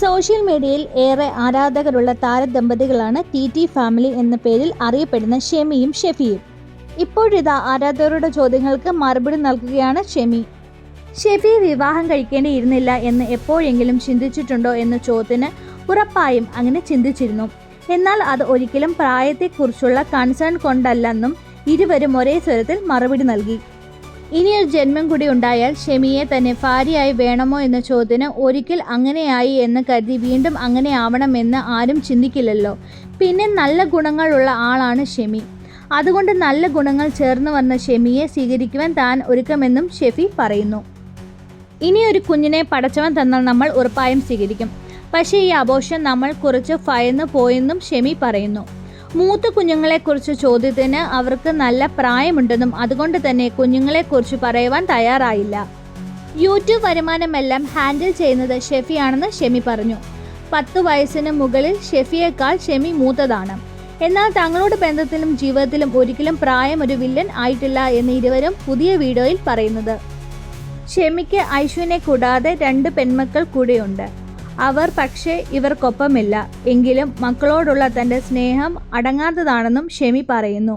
Social മീഡിയയിൽ ഏറെ ആരാധകരുള്ള താരദമ്പതികളാണ് ടി ഫാമിലി എന്ന പേരിൽ അറിയപ്പെടുന്ന ഷെമിയും ഷെഫിയും. ഇപ്പോഴിതാ ആരാധകരുടെ ചോദ്യങ്ങൾക്ക് മറുപടി നൽകുകയാണ് ഷെമി. ഷെഫി വിവാഹം കഴിക്കേണ്ടിയിരുന്നില്ല എന്ന് എപ്പോഴെങ്കിലും ചിന്തിച്ചിട്ടുണ്ടോ എന്ന ചോദ്യത്തിന് ഉറപ്പായും അങ്ങനെ ചിന്തിച്ചിരുന്നു. എന്നാൽ അത് ഒരിക്കലും പ്രായത്തെക്കുറിച്ചുള്ള കൺസേൺ കൊണ്ടല്ലെന്നും ഇരുവരും ഒരേ സ്വരത്തിൽ മറുപടി നൽകി. ഇനിയൊരു ജന്മം കൂടി ഉണ്ടായാൽ ഷെമിയെ തന്നെ ഭാര്യയായി വേണമോ എന്ന ചോദ്യത്തിന് ഒരിക്കൽ അങ്ങനെയായി എന്ന് കരുതി വീണ്ടും അങ്ങനെ ആവണമെന്ന് ആരും ചിന്തിക്കില്ലല്ലോ. പിന്നെ നല്ല ഗുണങ്ങളുള്ള ആളാണ് ഷെമി. അതുകൊണ്ട് നല്ല ഗുണങ്ങൾ ചേർന്ന് വന്ന ഷെമിയെ സ്വീകരിക്കുവാൻ താൻ ഒരുക്കമെന്നും ഷെഫി പറയുന്നു. ഇനിയൊരു കുഞ്ഞിനെ പടച്ചവൻ തന്നാൽ നമ്മൾ ഉറപ്പായും സ്വീകരിക്കും. പക്ഷേ ഈ അബോർഷൻ നമ്മൾ കുറച്ച് ഭയന്നു പോയെന്നും ഷെമി പറയുന്നു. മൂത്ത കുഞ്ഞുങ്ങളെക്കുറിച്ച് ചോദ്യത്തിന് അവർക്ക് നല്ല പ്രായമുണ്ടെന്നും അതുകൊണ്ട് തന്നെ കുഞ്ഞുങ്ങളെക്കുറിച്ച് പറയുവാൻ തയ്യാറായില്ല. യൂട്യൂബ് വരുമാനമെല്ലാം ഹാൻഡിൽ ചെയ്യുന്നത് ഷെഫിയാണെന്ന് ഷെമി പറഞ്ഞു. 10 വയസ്സിന് മുകളിൽ ഷെഫിയേക്കാൾ ഷെമി മൂത്തതാണ്. എന്നാൽ തങ്ങളുടെ ബന്ധത്തിലും ജീവിതത്തിലും ഒരിക്കലും പ്രായം ഒരു വില്ലൻ ആയിട്ടില്ല എന്ന് ഇരുവരും പുതിയ വീഡിയോയിൽ പറയുന്നത്. ഷെമിക്ക് ഐഷുവിനെ കൂടാതെ 2 പെൺമക്കൾ കൂടെയുണ്ട്. അവർ പക്ഷേ ഇവർക്കൊപ്പമില്ല. എങ്കിലും മക്കളോടുള്ള തൻ്റെ സ്നേഹം അടങ്ങാത്തതാണെന്നും ഷെമി പറയുന്നു.